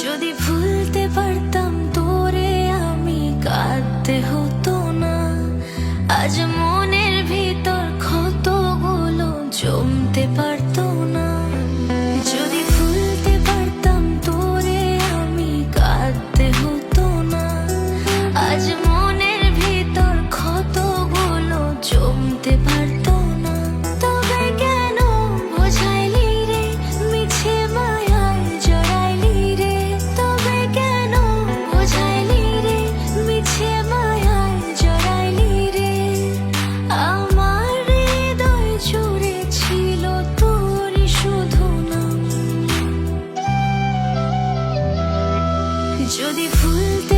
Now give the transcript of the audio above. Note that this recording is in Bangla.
যদি ভুলতে পারতাম তোরে আমি কাঁদতে হতো না। আজ মনের ভিতর ক্ষতগুলো জমতে পারতো না। যদি ভুলতে পারতাম তোরে আমি কাঁদতে হতো না। আজ মনের ভিতর ক্ষতগুলো জমতে পারতো না। তবে কেন বোঝাইলি রে মিছে মায়ায় জড়াইলি রে। তবে কেন বোঝাইলি রে মিছে মায়ায় জড়াইলি রে। আমার হৃদয় জুড়ে ছিল তোরই শুধু নাম। যদি ভুলতে